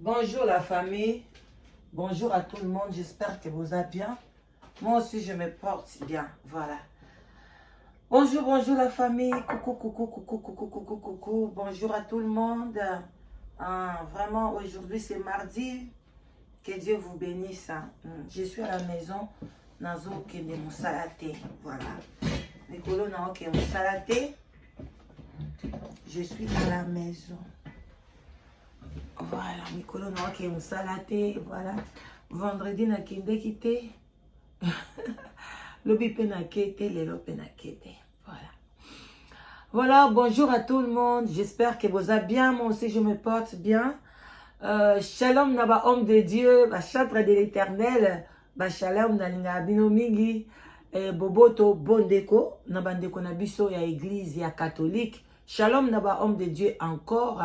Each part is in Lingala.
Bonjour la famille, bonjour à tout le monde, j'espère que vous allez bien. Moi aussi je me porte bien, voilà. Bonjour, bonjour la famille, coucou, coucou, coucou, coucou, coucou, coucou, bonjour à tout le monde. Vraiment aujourd'hui c'est mardi, que Dieu vous bénisse. Je suis à la maison, nazo ke de moussalate, voilà. Nicolo na ke moussalate, je suis à la maison. Voilà, Nicolo na ke moussalate, voilà. Vendredi na kende kite. Lobi pe na kete, lelo pe na kete. Voilà. Voilà, bonjour à tout le monde. J'espère que vous allez bien. Moi aussi, je me porte bien. Shalom naba homme de Dieu, chatre de l'éternel. Shalom na linga bino mingi. Boboto bondeko. Naba ndeko na biso ya église ya catholique. Shalom naba homme de Dieu encore.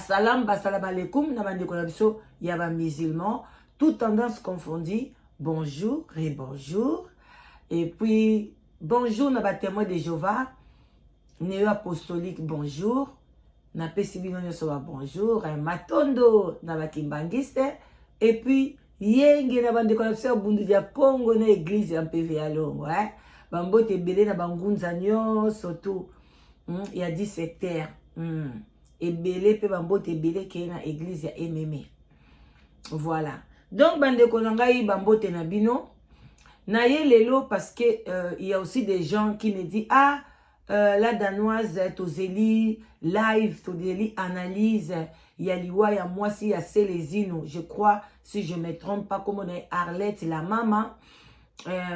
Salam, salam alaikum. Naba ndeko na biso ya ba musulman. Toute tendance confondue. Bonjour et bonjour. Et puis, bonjour, na ba témoin de Jéhovah. Néo apostolique, bonjour. Na pesibino soba bonjour. Matondo, na ba kimbangiste. Et puis, yenge na ba ndeko bundu ya Congo na église en PVA longo. Bambo te belé na bangunza nyo, surtout. Il y a 17 heures. Et belé pe bambo te belé ki na église ya MMA. Voilà. Donc, bandeko nangai bambote na bino. Na ye lelo parce que il y a aussi des gens qui me disent la danoise tozeli live tozeli analyse ya liwa ya mwasi ya Selezino, je crois, si je me trompe pas, comme on est Arlette la maman.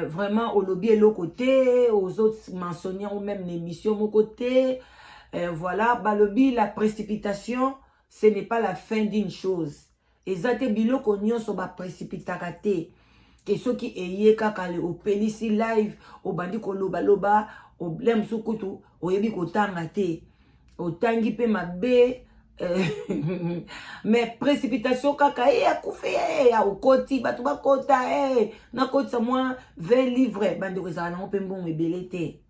Vraiment au lobby et l'autre côté, aux autres mensonniers ou même l'émission mon côté. Voilà, lobby, la précipitation, ce n'est pas la fin d'une chose. Ezate biloko nyonso ba précipitaka te. Et ceux qui eye kaka le opelisi live, au bandi ko loba loba, au blem sukutu, au yebi ko tanga te. Au tangi pe mabe, mais précipitation kaka, akoufe, au koti, batu ba kota, na koti sa moins 20 livres, bandi ko sa na pe mbon ebelete.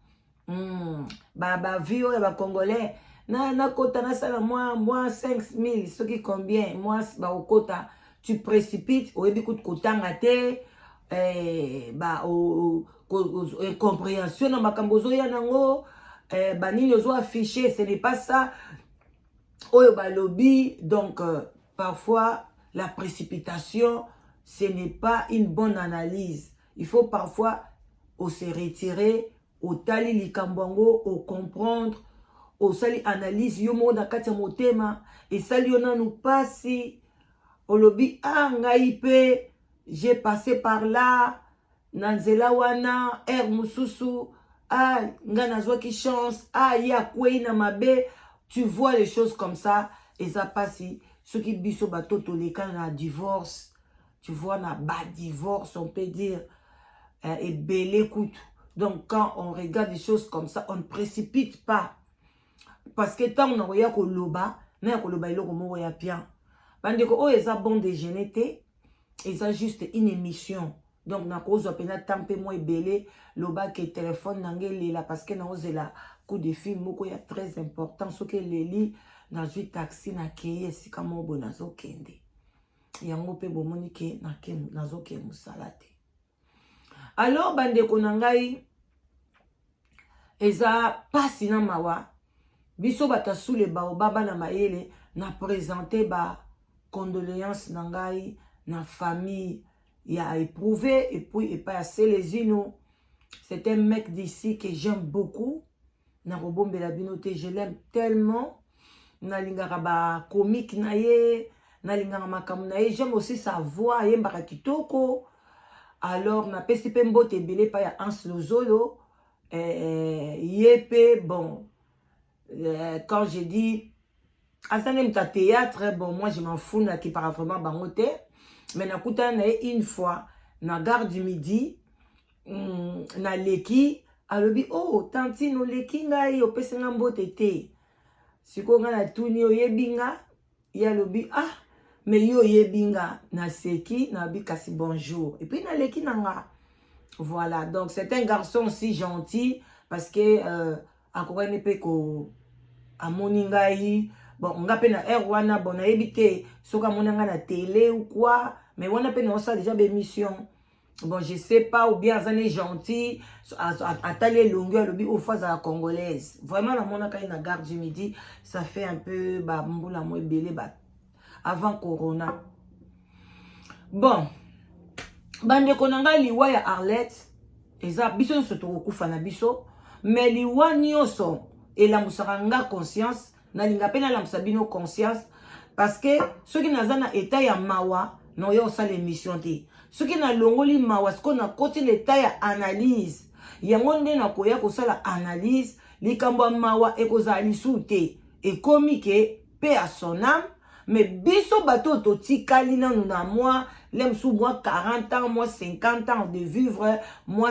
Ba vio ya ba congolais. Na kota na sala moi 5000, ce qui combien moi ba okota tu précipites au yebi ko kotanga te compréhension na makambo zo ya nango banini ozo affiché, ce n'est pas ça oyo ba lobby. Donc parfois la précipitation ce n'est pas une bonne analyse. Il faut parfois se retirer au tali likambongo au comprendre au sali analyse yo mo na kati ya motema et sali yo nanu pasi au lobby ngai pe j'ai passé par là nanzela wana mususu nga nazwaki chance ya kwei na mabe. Tu vois les choses comme ça et ça passe. Ceux qui biso batoto les cas na divorce, tu vois na bas divorce on peut dire et belé coûte. Donc quand on regarde des choses comme ça, on ne précipite pas. Parce que tant on a koloba, na koloba iloko mo ya bien. Bandeko o eza bon déjeuner te, eza juste une émission. Donc na cause pena tampe moi belé loba ke téléphone nangé là parce que na ozela coup de film moko ya très important ce que leli na jui taxi na keye sika mo bona zo kende. Yango pe bomoni ke na ke na zo ke musalate. Alors bandeko nangai eza pasi na mawa biso bata sous le baobaba na maele na présenter ba condoléances nangai na famille il a éprouvé et puis il pas assez les ino. C'est un mec d'ici que j'aime beaucoup. Na robombe la binote, je l'aime tellement. Na lingara ba comique na ye, na lingara makamu na ye, j'aime aussi sa voix, yembaka kitoko. Alors na pesi pe mbote belé pa ya Hans Lozolo. Yépé, bon, quand j'ai dit, Asanem ta théâtre, bon, moi je m'en fous, na qui para vraiment bangote. Mais na kuta na une fois, na gare du midi, na leki, alobi, oh, tanti no leki nga yo pese nga mbote te. Siko nga na tuni yo yebinga, ya lobi, mais yo yebinga, na seki, na bi kasi bonjour. Et puis na leki na nga. Voilà, donc c'est un garçon aussi gentil parce que à quoi ne peut que à moningai bon on a peine air wana bon na éviter soka monanga na télé ou quoi mais on a peine on ça déjà d'émission bon je sais pas ou bien azane gentil atali longueur lobi au fois à la congolaise vraiment la monaka na gare du midi ça fait un peu ba mbula mo belé ba avant corona bon bande konanga liwa ya Arlette eza biso nso to kufa na biso mais liwa nyoso elamusaka nga conscience na linga pena la musabino conscience parce que ceux qui nazana état ya mawa no yo ça l'émission té ceux qui na longoli mawa ce qu'on a côté l'état ya analyse yango nde na koya ko sala analyse likambo mawa ekoza lisute et comique paix à son âme mais biso bato to tikali na moi l'aime sous moi 40 ans moi 50 ans de vivre moi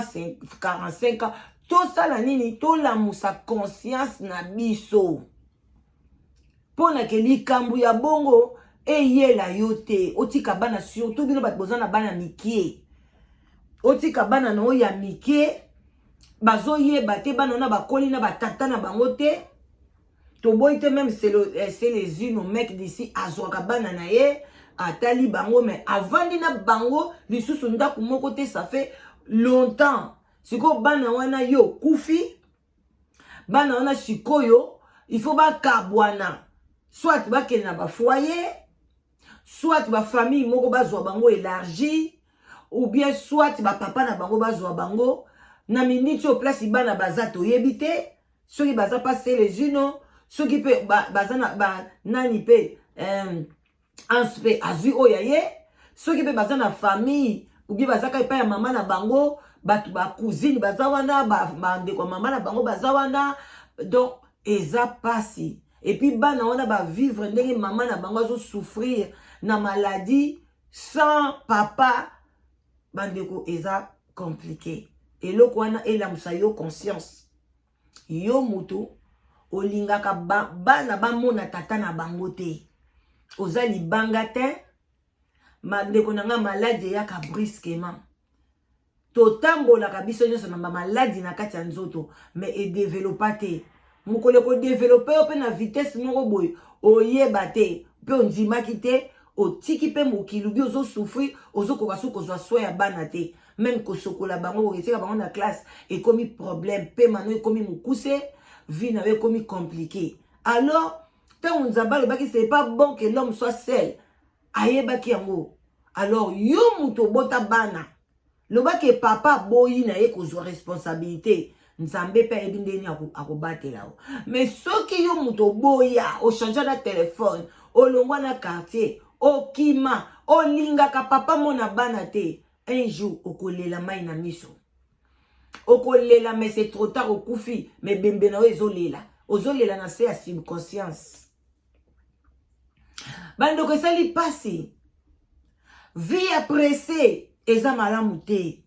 45 ans tout ça la nini to la musa conscience na biso pona ke likambu ya bongo eyela yote otika bana surtout bino bat bozana bana mikie otika bana no ya mikie bazoyeba te bana na bakoli na batata na bango te to boite même c'est les unes au mec d'ici azwaka bana na ye atali bango mais avant dina bango lisusu ndaku moko te ça fait longtemps siko bana wana yo kufi bana wana sikoyo il faut ba kabwana soit ba kena ba foyer soit ba famille moko bazwa bango élargi ou bien soit ba papa na bango bazwa bango na minute au place bana bazato yebite ceux qui baza passer les unes ceux qui peut bazana ba nani pe anspe azu oyaye ceux qui peut bazana famille ou bien bazaka pa ya mama na bango batu ba cousine bazawana ba ndeko mama na bango bazawana donc eza pasi et puis bana wana ba vivre ndenge mama na bango zo souffrir na maladie sans papa bandeko eza compliqué et loko wana ela musayo conscience yo mutu olingaka bana bamona tata na bango te oza libanga te mandeko nanga maladie yaka brusquement totambolaka biso nyonso na maladie na kati ya nzoto mais edéveloppa te mokolo kodéveloppe yo mpe na vitesse moko boye oyeba te mpe ondimaki te otiki mpe mokili bi ozosouffrir ozokoka so kozwa soi ya bana te même kosokola bango koketika bango na classe ekomi problème mpe mano ekomi mokuse vie na yo ekomi compliqué alors ntango nzambe alobaki c'est pas bon que l'homme soit seul ayebaki yango alors yo moto obota bana lobaki papa boyi na ye kozwa responsabilité nzambe pe ayebi ndeni akobatela o mais soki yo moto boya ochange na telefone olongwa na quartier okima olingaka papa mona bana te un jour okolela mai na miso okolela mais c'est trop tard okufi mais bembe na yo ozolela na se ya subconscience bandoko esali pasi vie ya pressé eza malamu te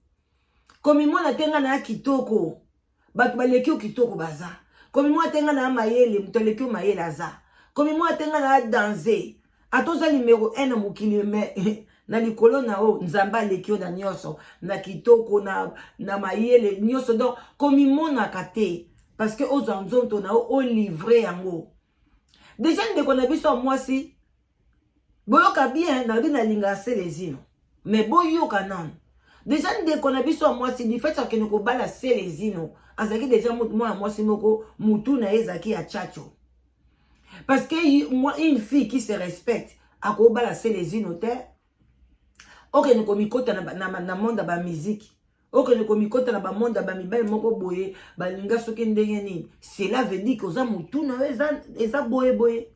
komi mwana tenga na kitoko bato baleki o kitoko baza komi mwana tenga na mayele muto aleki o mayele aza komi mwana tenga na danser atoza numéro 1 na mokili me na likolo na o nzamba aleki o na nyonso na kitoko na mayele nyonso donc komi monaka te parce que ozwa nzonto na o livre yango déjà ndeko na biso mwasi boyoka bien na bina linga se les ino mais boyoka non déjà ndeko na biso mwasi di fait akene ko bala se les ino azaki déjà mwana mwasi moko mutu na ezaki ya chacho parce que moi une fille qui se respecte ako bala se les ino te okene ko mikota na monde ba musique okene ko mikota na ba monde ba mibale moko boye balinga soki ndenge nini cela veut dire que oza mutu na eza boye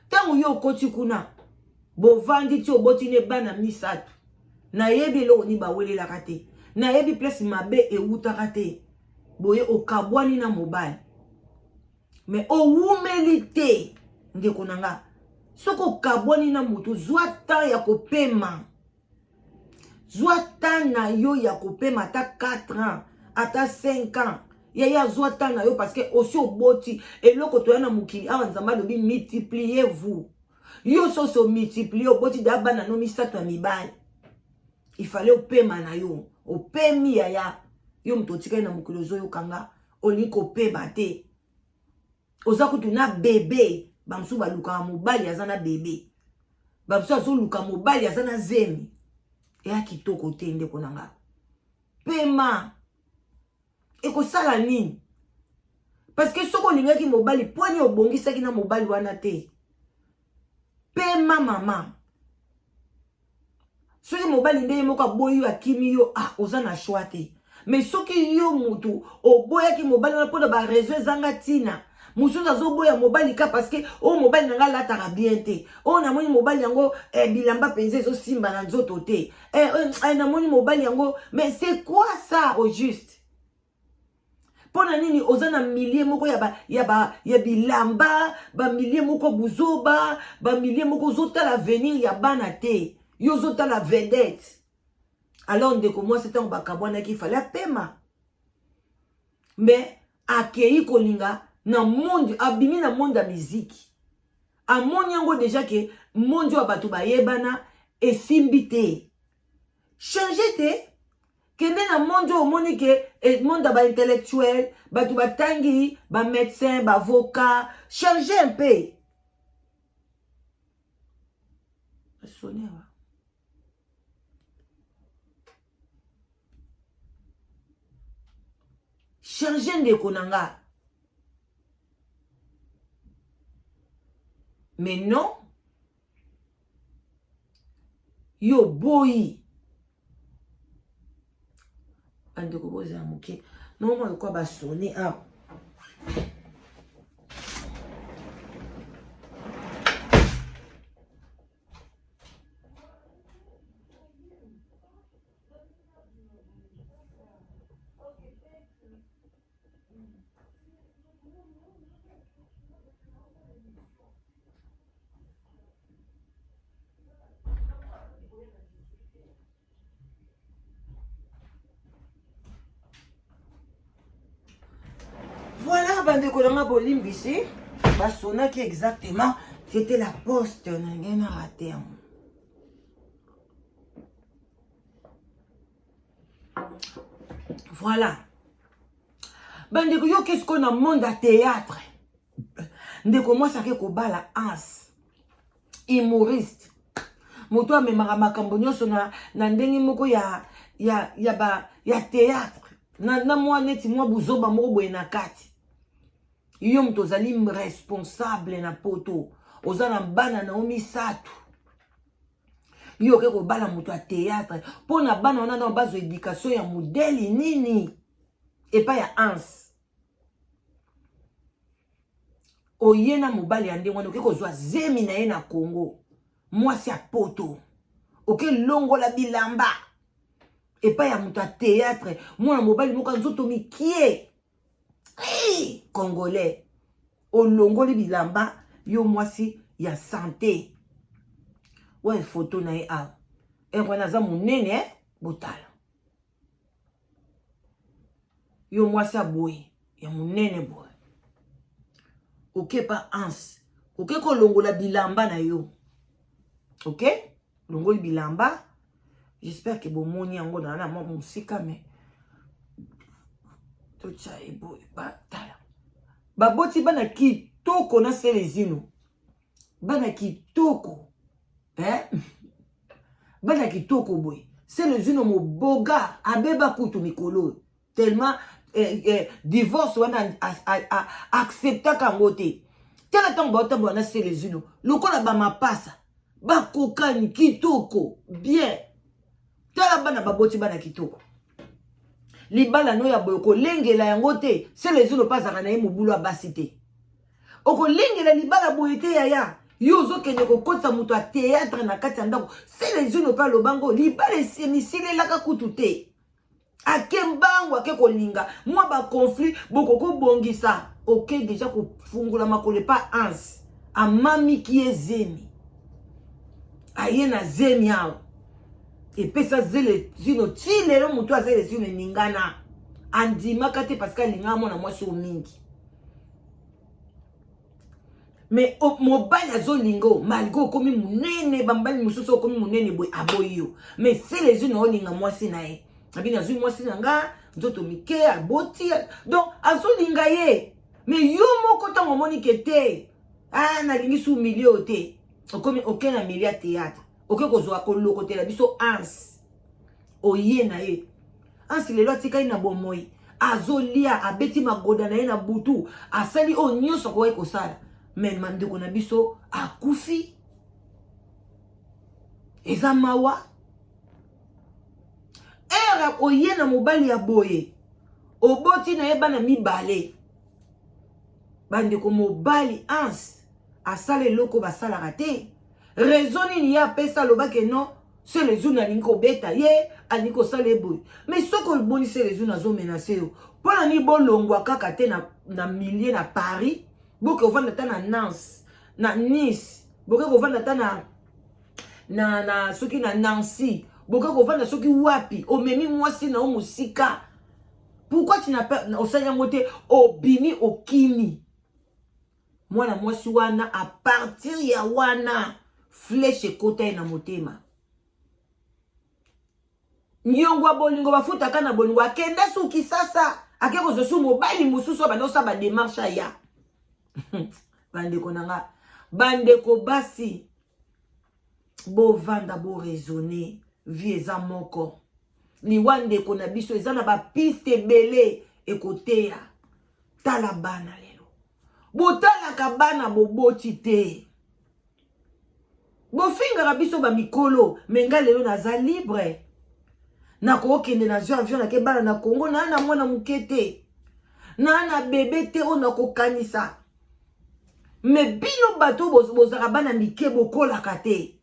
tango yo koti kuna bovandi ti oboti ne bana misatu na yebi lo ni bawelelaka te na yebi place mabe eutaka te boye okabwani na mobile mais owumeli te ndeko nanga soko okabwani na mutu zwa temps ya kopema zwa temps na yo ya kopema ata 4 ans ata 5 ans ya zwa temps na yo parce que osi oboti eloko toya na mokili awa nzambe alobi multipliez-vous yo so multiplier oboti da bana no misato ya mibale il fallait opema na yo opemi ya yo mto tikali na mokili ozoyo kanga oliko peba te oza kutu na bébé bamsu baluka mobali azana bébé bamsu azoluka mobali azana zemi eya kitoko te ndeko na nga pema ekosala nini parce que soko olingaki mobali poni obongisaki na mobali wana te pema mama soki mobali ndenge moko aboyi akimi yo oza na choix te mais soki yo mutu oboyaki mobali wana mpona barezo ezanga ntina mosusu azoboya mobali ka parce que oyo mobali nanga alataka bien te oyo namoni mobali yango bilamba mpenza ezosimba na nzoto te namoni mobali yango mais c'est quoi ça au juste mpona nini oza na milie moko ya bilamba bamilie moko buzoba bamilie moko ozotala avenir ya bana te yo ozotala vedette alors ndeko mwasi ntango bakabwanaki fale apema mais akei kolinga na monde abimi na monde ya miziki amoni yango deja ke monde oyo bato bayebana esimbi te change te kende na monde oyo omoni ke monde ya baintellectuel bato batangi bamédecin bavocat change un peu sonnewa change ndeko na nga mais non yo boyi andeko boza moke non moi quoi ba sonner voilà bandeko nanga bolimbisi basonaki exactement c'était la poste nangai na raté voilà bandeko yo qu'est-ce qu'on a monde à théâtre ndeko moi ça ke kobala ans humoriste moto amemaka makambo nyonso na ndenge moko ya théâtre na mwa neti mwa buzoba moko boye na kati yo moto ozali responsable na poto oza na bana na omisatu yo ke kobala moto ya théâtre mpo na bana wana na bazwa éducation ya modeli nini epa ya ans oye na mobali ya ndenge wana oke kozwa zemi na ye na Congo mwasi ya poto oke longola bilamba epa ya moto ya théâtre mwana mobali moko nzoto mikie congolais olongoli bilamba yo mwasi ya santé ouais photo na ye wana za munene botala yo mwasi aboye ya munene boye oke pa ans oke kolongola bilamba na yo ok longoli bilamba j'espère que bomoni yango na mwa musika mais tocha eboye batala baboti bana kitoko na selezino bana kitoko bana kitoko boye selezino moboga abeba kutu mikolo tellement divorce wana acceptaka yango te tala ntango baotambola na selezino lokola bamapasa bakokani kitoko bien tala bana baboti bana kitoko libala no ya boye okolengela yango te selezino pasaka na ye mobulu abasi te okolengela libala boye te yaya yo ozokende kokotisa moto ya théâtre na kati ya ndako selezino mpe alobango libala emisilelaka kutu te ake mbango ake kolinga mwa baconflit bokokobongisa oke deja kofungula makolo epa ans amamiki ye zemi aye na zemi awa epesa zele zino ti lelo moto azele zino eningana andimaka te parce que alinga mwana mwasi o mingi mais mobali azolinga malgré okomi munene bambali mosusu okomi munene boye aboyi yo mais sele zino olinga mwasi na ye abini azwi mwasi na nga nzoto mike aboti donc azolinga ye mais yo moko ntango omoni ke te Ah, na lingi sous milieu te. Okomi aucun na milieu théâtre. Aucun ko zo ko loko te la biso ans. Oye na ye. Ans le loti kai na bomoi. Azolia abeti magoda na ye na butu. Asali o nyoso ko ko sala. Mais mandeko na biso akufi. Eza mawa. Era oye na mobali ya boye. Oboti na ye bana mibale. Bandeko mobali ans. Asale loko basala rate. Raison ni ya pesa lobake non. C'est les jours na linko beta ye aniko sale boy. Mais soko le boni c'est les jours na zo menacer yo. Pona ni bon longwa kaka te na millier na Paris. Boke ovanda ta na Nantes, na Nice. Boke ovanda ta na soki na Nancy. Boke ovanda soki wapi. O memi mwasi na o musika. Pourquoi tu n'as pas osanya ngote obini okimi? Mwana mwasi wana à partir ya wana flèche kota na motema. Nyongwa bolingo bafuta kana bolingo akenda suki sasa akeko zosu mobali mususu banosa ba démarche ya. Bandeko nanga bandeko basi bo vanda bo raisonner vie eza moko. Ni wande ko na biso eza na ba piste belé ekoteya. Tala bana lelo. Botala ka bana boboti te. Bo finga biso ba mikolo menga lelo naza libre. Na ko kende na avion na ke bana na Congo na mwana mukete. Na bébé te ona ko kanisa. Me bino bato bozaka bana mike bokola kate.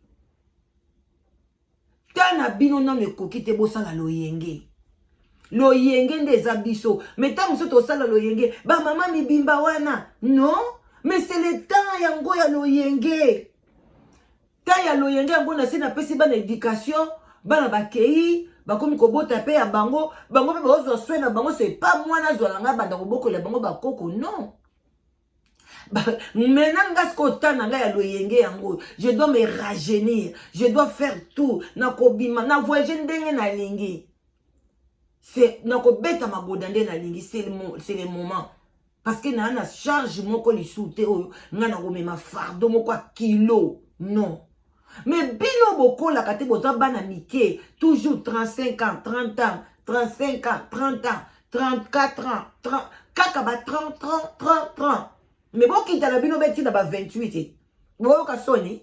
Tana bino na mekoki te bosala loyenge. Loyenge ndeza biso. Meta muso to sala loyenge. Ba mama mibimba wana. Non. Mais c'est le temps yango ya loyenge. Ta ya loyenge yango na sina pesi bana éducation. Bana bakei. Bakomi kobota pe ya bango. Bango pe baozo swena bango. C'est pas moi na zwalanga banda koboko le bango bakoko. Non. Je dois me rajeunir. Je dois faire tout. Nakobima. Na voyager ndenge na lingi. C'est nakobeta magodande na lingi. C'est le moment. Parce que na charge moko li soute oyo. Nga nakomema fardo moko kilo. Non. Mais bino boko la kate boza bana mike. Toujours 35 ans, 30 ans, 35 ans, 30 ans, 34 ans, 30. Kakaba 30, 30, 30, 30. Mais bon, qui t'a la bino beti na ba 28. Bon, ka soni.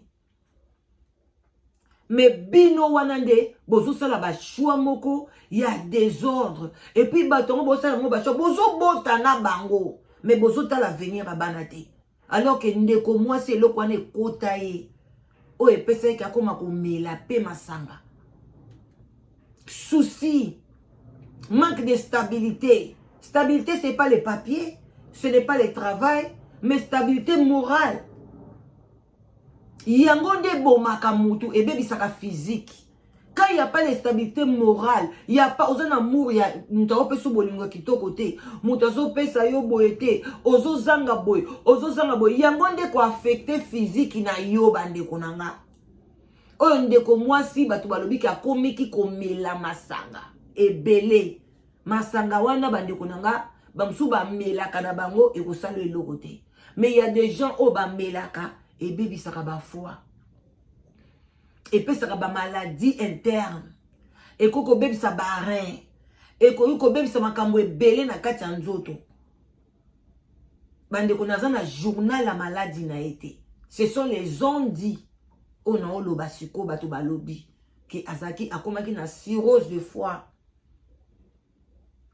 Mais bino wanande, bozo sala ba choix moko, il y a désordre. Et puis batongo bozo sala mo ba choix, bozo bota na bango. Mais bozo ta l'avenir ba banate. Alors que ndeko moi c'est lo kwane kotaye. O e pesa ki akoma ko mela pe masanga. Souci, manque de stabilité. Stabilité c'est pas les papiers, ce n'est pas le travail. Mais stabilité morale. Yango nde bomaka mutu et bebisaka physique. Quand il n'y a pas de stabilité morale, il n'y a pas ozo na amour ya mutazo peso bolingo kitoko te. Mutazo pesa yo boyete, ozo zanga boy, yango nde ko affecter physique na yo bande konanga. Oyo ndeko mwasi batu balobi ki akomiki komela masanga. Ebele. Masanga wana bande konanga, bamsu ba melaka na bango e ko sala eloko te. Mais il y a des gens au bamelaka et baby sakaba foi. Et puis sakaba maladie interne. Et koko baby sa barin. Et koko baby sa makambo ebele na kati nzoto. Bande konaza na journal la maladie na été. Ce sont les ondits. On a lo basiko bato balobi que azaki akomaki na cirrhose de foie.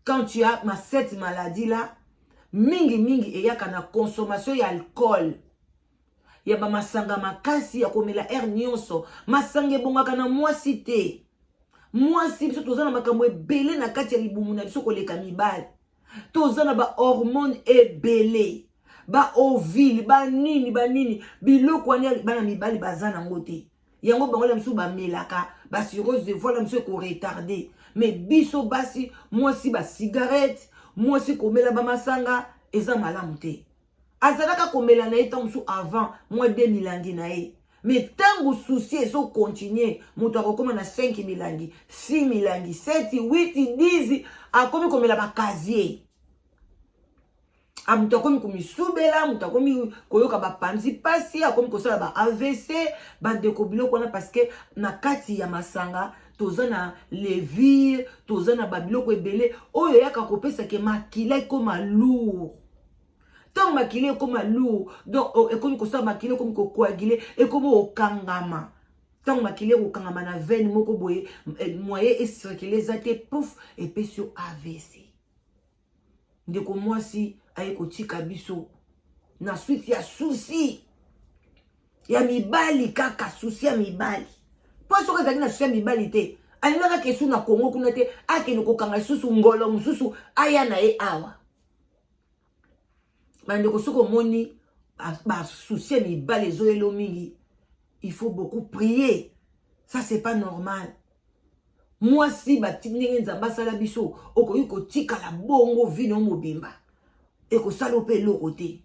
Quand tu as cette maladie là, mingi et yaka na consommation ya alcool. Ya ba masanga makasi ya komela air nyonso. Masanga bongaka na mwasi te. Mwasi biso tozana makambo ebele na kati ya libumu na biso koleka mibali. Tozana ba hormone ebele. Ba ovule, ba nini. Biloko wana bana mibali bazana ngote. Yango bango la biso ba melaka, ba cirrhose de foie la biso ko retarder. Mais biso basi mwasi ba cigarette. Moi si komela ba masanga eza malamu te. Azalaka komela na eta musu avant moi 2 milangi na e. Mais tango souci ezo continuer, mutu akokoma na 5 milangi, 6 milangi, 7, 8, 10 akomi komela ba casier. Amutu akomi komisubela, amutu akomi koyoka bapanzi pasi, akomi kosala ba AVC, bandeko biloko wana parce que na kati ya masanga toza na levure, toza na babiloko ebele oyo yaka kopesa ke makila ekoma lourd. Tant makila ekoma lourd, donc ekomi kosala makila ekomi kokoagile, ekomi okangama. Tant makila okangama na veine moko boye, moyen esirkile zate pouf epesio AVC. Ndeko mwasi aye kotika biso na suite ya souci ya mibali kaka souci ya mibali po soka zaki na souci ya mibali te alingaka kesu na Kongo kuna te akende kokanga susu ngolo mususu aya na ye awa bandeko soko moni ba souci ya mibali ezoyelo mingi. Il faut beaucoup prier, ça c'est pas normal. Moi si batindenge nzamba sala biso okoyi kotika la bongo vino mobimba eko salope loko te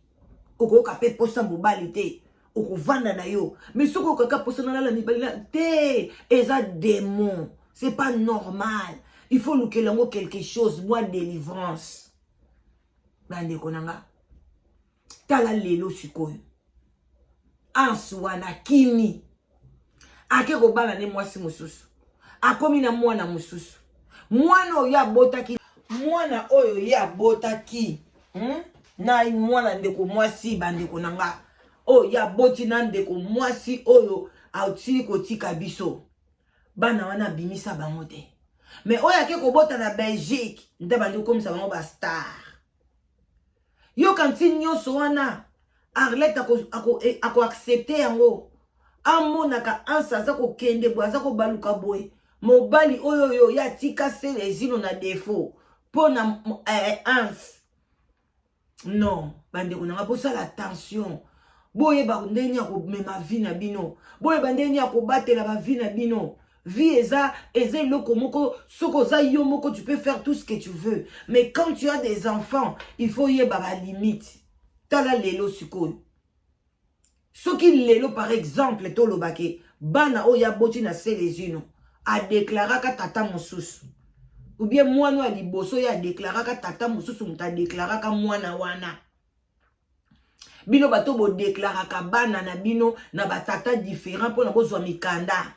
okoyoka pe posa mobali te okovanda na yo mais soko kaka posa na la mibali na te eza démon, c'est pas normal. Il faut lukelango quelque chose, moi délivrance bande konanga tala lelo sikoyo answana kimi ake kobala ne mwasi mususu akomi na mwana mususu mwana oyo abotaki mwana oyo ya botaki na mwana ndeko mwasi bandeko nanga oyo ya boti na ndeko mwasi oyo auti kotika biso bana wana bimisa bango te mais oyo ake kobota na Belgique nde bandi komisa bango ba star yo kanti nyonso wana Arlette ako accepter yango amonaka ansa aza kokende boye aza kobaluka boye mobali oyo yo ya tika sele zino na défaut pona ans non bandeko nanga posala attention boye ba ndeni ya komema vie na bino boye ba ndeni ya kobatela ba vie na bino vie eza eloko moko soko za yo moko tu peux faire tout ce que tu veux mais quand tu as des enfants il faut yeba ba limite tala lelo sikoyo soki lelo par exemple tolobake bana oya boti na sele zino a déclaraka tata mosusu ou bien mwana wa liboso ya déclaraka tata mosusu muta déclaraka mwana wana bino bato bo déclaraka bana na bino na batata différent pona bozwa mikanda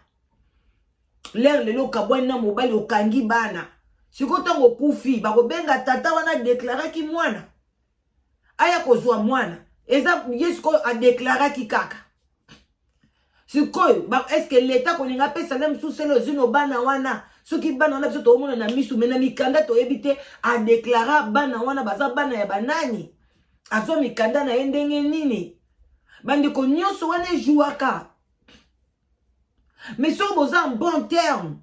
l'air lelo kabwana mobali okangi bana siko tango kufi bakobenga tata wana déclaraki mwana aya kozwa mwana eza yesko a déclaraki kaka sikoyo est-ce que l'état koninga pesa même sous selo zino bana wana soki bana wana biso to mona na misu mena mikanda to ebite a déclara bana wana baza bana ya banani azo mikanda na ndenge nini bandiko nyonso wana jouaka mais so boza en bon terme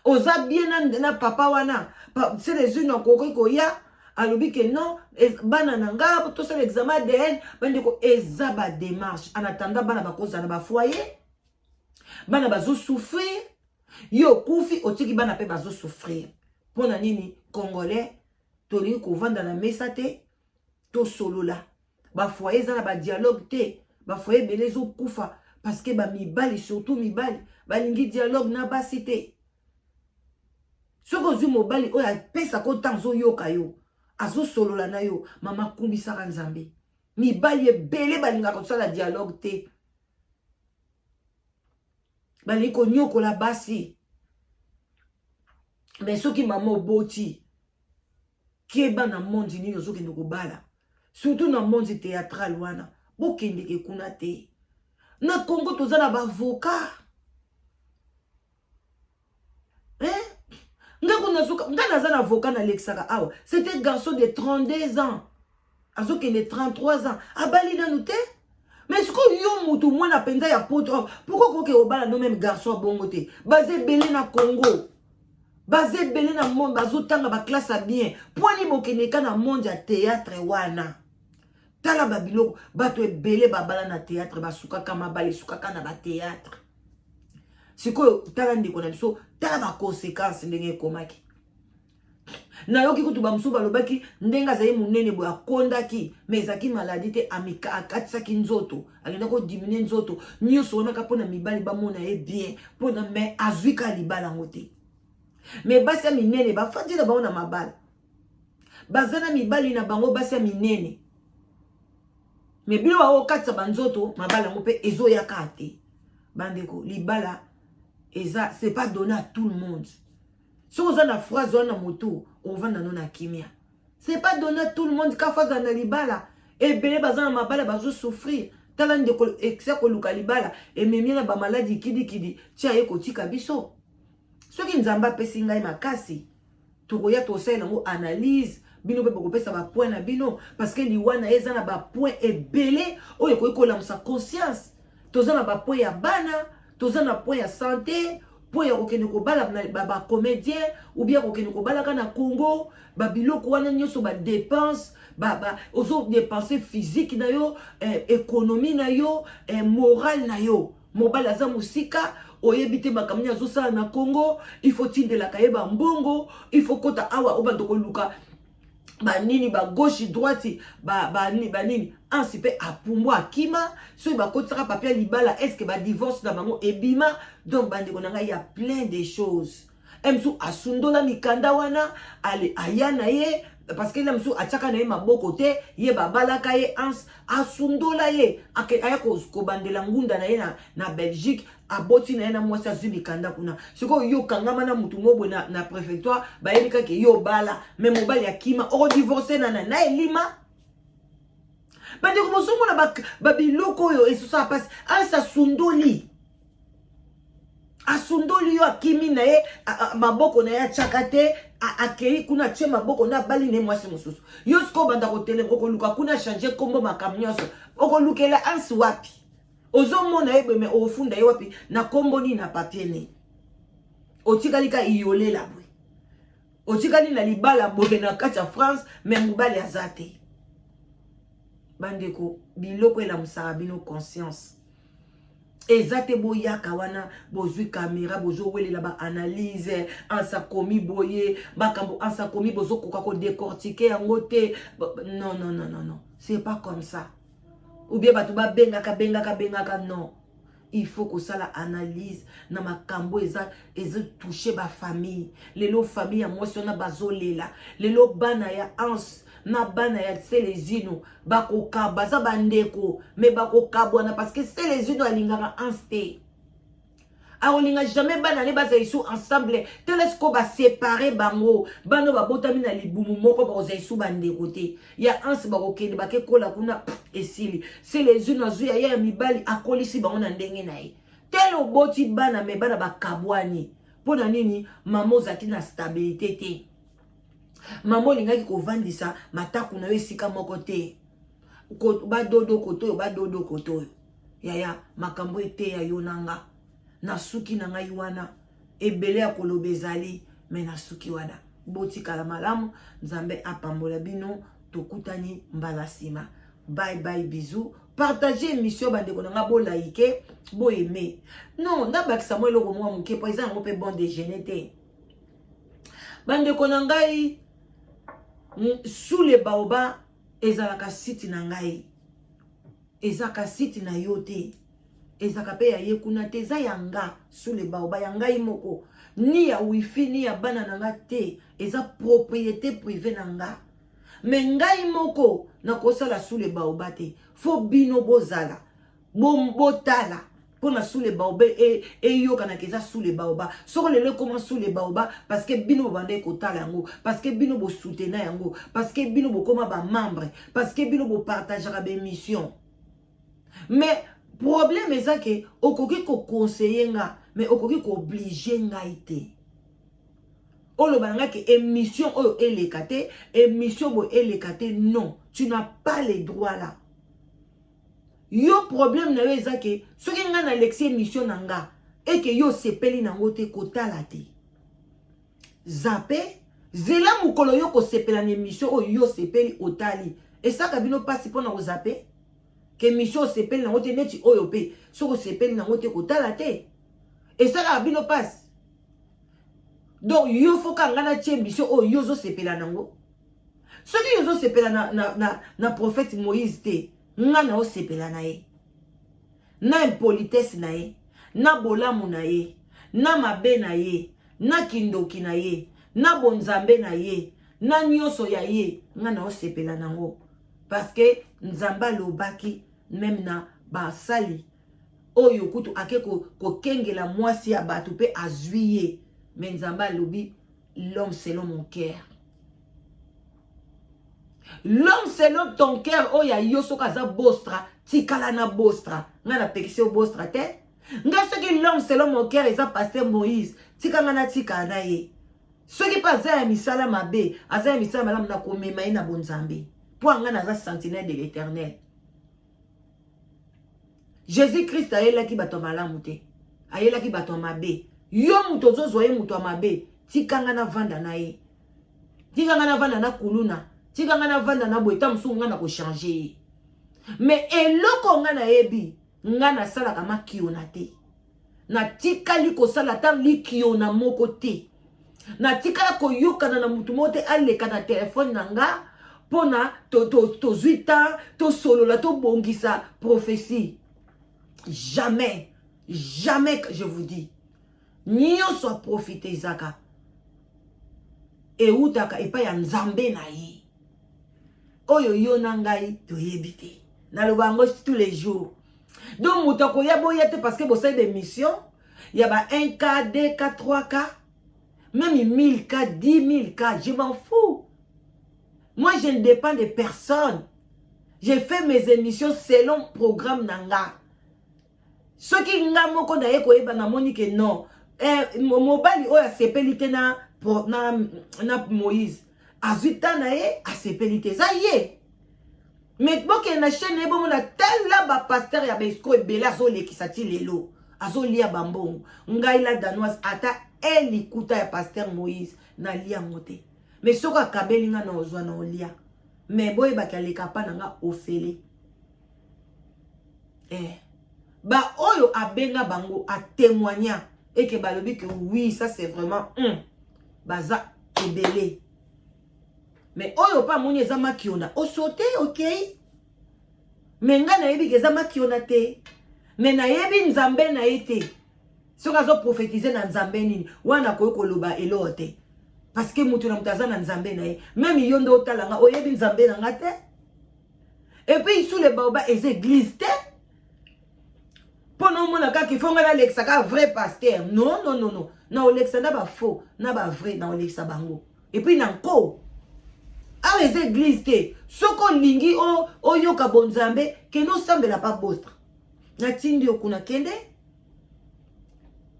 oza bien na papa wana c'est les unes ko ya alobi que non bana nanga to sala examen ADN bandiko eza ba démarche en attendant bana bakoza na ba foyer bana bazo souffrir yo kufi otiki bana pe bazo souffrir pona nini congolais toli ko vanda na mesa te to solola ba foyer za na ba dialogue te ba foyer belezo kufa parce que ba mibali surtout mibali balingi dialogue na basi te soko zu mobali oya pesa ko tanzo yoka yo azo solola na yo mama kumbisaka nzambe mibali ebele balinga kosala dialogue te balingi konyokola basi mais soki mama oboti kieba na monde nini ozokende kobala surtout na monde théâtral wana bokendeke kuna te na Congo toza na bavocat nga naza na avocat na lexaka awa c'était garçon de 32 ans azokende 33 ans abali nanu te mais siko yo mutu mwana penza ya poto pourquoi koke obala no même garçon bongo te basé belé na Congo basé belé na monde bazotanga ba classe à bien poni bokeneka na monde ya théâtre wana tala babilo bato ebele babala na théâtre basukaka mabale sukaka na ba théâtre siko tala ndiko na biso tala ba conséquences ndenge ekomaki na yoki kutu bamusu balobaki ndenga zaye munene bo akondaki mais zaki maladie te amika akatisaki nzoto alenda ko diminuer nzoto nyonso wana kapona mibali bamona e bien pona mais azwika libala ngote mais basi minene bafandi na baona mabala bazana mibali na bango basi minene Mais bino ba okatsa banzoto mabala ngo pe ezo ya kate. Bandeko libala eza c'est pas donné à tout le monde. Si vous avez une phrase na moto, on va dans na kimia. C'est pas donné à tout le monde ka phrase na libala et belé bazana mabala bazo souffrir. Talan de ko excès ko luka libala et memia ba maladie kidi tia ye ko tika biso. Soki nzamba pesi ngai makasi. Tokoya to sala ngo analyse bino be boko pesa ba point na bino parce que liwana eza na ba point ebelé oyo ko ikola musa conscience tozana ba point ya bana tozana point ya santé point ya kokene ko bala ba comédien ou bien kokene ko bala kana Congo ba biloko wana nyoso ba dépense ba ozo dépenser physique na yo économie na yo morale na yo mobala za musika oyebite makamnya azosa na Congo il faut tinde la kayeba mbongo il faut kota awa obandoko luka banini ba gauche droite banini ansi pe apumbo akima so ba kotaka papier libala est-ce que ba divorce na bango ebima donc bandeko nanga il y a plein de choses emsu asundola mikanda wana ale ayana ye parce que là msu achaka na ye maboko te ye babalaka ye ans asundola ye aya ko bandela ngunda na ye na Belgique aboti na ye na mwasi azwi mikanda kuna siko yo kangama na mutu mobo na préfectoire bayebika ke yo bala mais mobali akima oko divorcer na elima bande ko mosomo na ba biloko yo esusa passe asa sundoli asundoli yo akimi na ye maboko na ye achakate akei kuna tche maboko na bali ne mwasi mususu yo sko banda ko tele ko luka kuna changer kombo makamnyoso oko lukela ansi wapi ozomona ebe me ofunda ye wapi na kombo ni na papier ne otikali ka iyolela bwe otikali na libala boke na kati France mais mobali azate bandeko biloko ela musara bino conscience ezate boyaka wana bozwi caméra bozo welela ba analyse ansa komi boye bakambo ansa komi bozo koka ko décortiquer yango te non c'est pas comme ça ou bien batu ba bengaka non il faut que ça la analyse na makambo eza toucher ba famille lelo famille ya mwasi na bazolela lelo bana ya ans na bana ya selezino bakoka baza bandeko me bakokabwana parce que selezino alingaka anste aolinga jamais bana ne baza isu ensemble telesko ba séparer bango bano babotami na libumu moko baza isu bandeko te ya anse bakokende bakekola kuna esili selezino azuya ya mibali akolisi bango na ndenge na ye telo boti bana me bana bakabwani pona nini mamo zati na stabilité te maman lingaki ko vandisa mataku na esika moko te ko ba dodo koto yaya makambo ete ya yonanga na suki na ngai wana ebele ya kolobezali me na suki wana boti kala malamu nzambe apambola bino tokutani mbala sima bye bye bisous partagez émission bandeko nanga bo like bo aimer non ndabakisa mo eloko mwa muke po eza ngo pe bon déjeuner te bandeko nangai sous les baobas ezalaka site na ngai ezaka site na yote ezaka pe ya yekuna te eza yanga sous les baobas ya ngai moko ni ya wifi ni ya bana nanga te eza propriété privée na nga mais ngai moko na kosala sous les baobas te fo bino bozala botala pona sous les baobas et yoka keza sous les baobas soko lelo comment sous les baobas parce que bino bande kotala yango parce que bino bo soutenir yango parce que bino bo koma ba membre parce que bino bo partager ba émission mais problème est que okoki ko conseiller nga mais okoki ko obliger nga ite olo banga ke émission oyo elekate émission bo elekate non tu n'as pas les droits là. Yo problème na yo ezake soki nga na lexi émission nanga et que yo sepeli nango te kotala te zape zela mukolo yo ko sepela na émission o yo sepeli otali et ça kabino pasi pona ko zape que émission sepeli nango te neti oyo pe soko sepeli nango te kotala te et ça kabino pasi donc yo faut ka ngana tie émission o yo zo sepela nango soki yo zo sepela na prophète Moïse te nga na osepela na ye na impolitesse na ye na bolamu na ye na mabe na ye na kindoki na ye na bonzambe na ye na nyonso ya ye nga na osepela nango parce que nzamba lobaki même na basali oyo kutu ake ko kengela mwasi ya bato pe azuye mais nzamba lobi l'homme selon mon cœur. L'homme selon ton cœur oya yoso kaza bostra tikala na bostra nga na pekisi o bostra te nga soki l'homme selon mon cœur eza pasteur Moïse tikanga na tika na ye soki pa aza ya misala mabe aza ya misala malamu na komema ye na bonzambe po anga naza sentinelle de l'Éternel. Jésus-Christ ayelaki bato malamu te ayelaki bato mabe yo muto ozozwa ye muto mabe tikanga na vanda na ye tikanga na vanda na kuluna tikanga na vanda na boeta musu nga na ko changer mais eloko nga na yebi nga na sala kama kiona te na tikali ko sala tam li kiona moko te na tikala ko yokana na mutu mote aleka na telefone na nga pona to zuita to solola to bongisa prophétie. Jamais, jamais que je vous dis, nyo soit profité zaka et utaka et pas ya nzambe na ye oyo yo nangai to yebite na lo bango tous les jours donc mutako ya boyete parce que bossez des missions il y a ba 1K 2K 3K même 1000K 10 000K je m'en fous. Moi je ne dépends de personne, j'ai fait mes émissions selon programme nanga. Ce qui nga moko na ye koyeba na moni ke non mobali oya sepelite na Moïse azuta na ye a sepelite za ye mais boke na chaîne e bomo na tala ba pasteur ya besko ebele azo lekisa ti lelo azo lia bambongo ngai la danoise ata elikuta ya pasteur Moïse na lia mote mais soko akabeli nga na ozwa na olia mais boye bakaleka pa na nga ofele ba oyo abenga bango a témoigner et que balobi que oui ça c'est vraiment baza ebele mais oyo pa moni eza makiona o sauté OK mais nga na yebi ke eza makiona te mais na yebi nzambe na ete soka zo prophétiser na nzambe nini wana ko koloba elote parce que mutu na mutaza na nzambe na ye même yondo otalanga oyebi nzambe na ngate et puis sous les baobas les églises te Pono mona ka ki fonga na lexa ka vrai pasteur. Non, non, non, non. Na olexa na ba faux, na ba vrai na olexa bango. Et puis nanko. A les églises te. Soko lingi o yoka bonzambe ke no sambe la pa bostra. Na tindi okuna kende.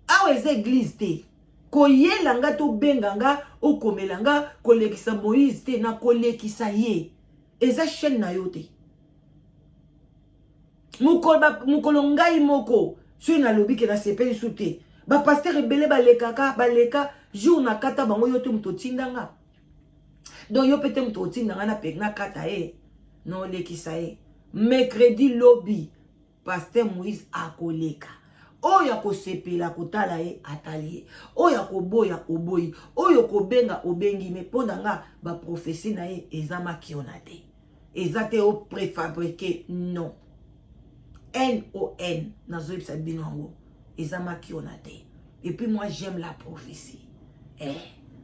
A les églises te. Ko yelanga to benganga o komelanga kolekisa Moïse te na kolekisa ye. Eza chaîne na yote. Mukolo ngai moko sui na lobi ke na sepeli sute ba pasteur ebele baleka jour na kata bango yote muto tindanga donc yo pete muto tindanga na pek na kata no lekisa mercredi lobby pasteur Moïse akoleka oya ko sepela kotala atali oya ko boya oboyi oyo ko benga obengi me pondanga ba prophétie na ezama kionate ezate o préfabriqué non N-O-N, nazoïpsa binongo, ezama kionate. Et puis moi j'aime la prophétie.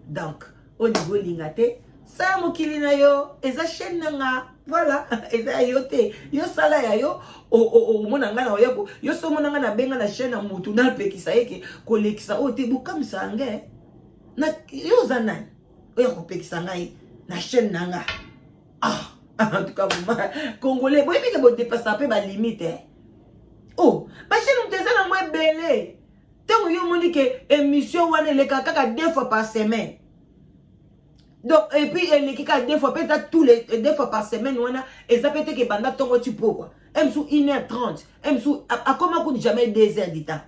Donc, au niveau lingate, ça mokilina yo, eza chaîne nanga, voilà, eza yote, yo sala ya yo, o monanga na oyako, yo so monanga na benga na chaîne na mutu na pekisa eke, kolekisa o te bukam sange, na yo zanan, oyako pekisa ngai, na chaîne nanga. Ah, en tout cas, Congolais, vous voyez que vous dépassez un peu ma limite, oh, parce que nous sommes moins belé. Tant que vous dites que l'émission est les caca 2 fois par semaine. Donc, et puis, les caca 2 fois, peut-être tous les 2 fois par semaine, on a, et ça peut être que pendant ton tu peux quoi. M sous 1h30, M sous, à comment qu'on jamais 2 heures du temps.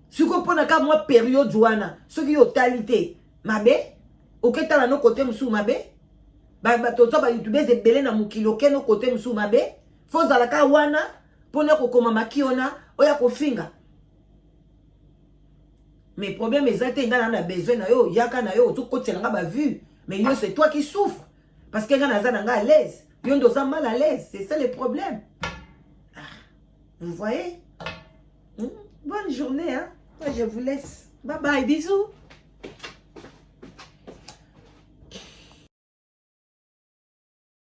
Si vous comprenez qu'à moi, période, Joana, ce qui est au talité, ma bé, au que t'as nos côtés, m'sou, ma bé, bah, tout ça, bah, YouTube, c'est belé na mukilo, que nos côtés, m'sou, ma bé, faut à la kawana, pour ne pas makiona, oya ko finga. Mais le problème est que tu as besoin de yo, yaka na yo, tout côté nga ba vu. Mais yo c'est toi qui souffres parce que nga à l'aise. Yo ndoza mal à l'aise, c'est ça le problème. Vous voyez? Bonne journée hein. Moi je vous laisse. Bye bye, bisous.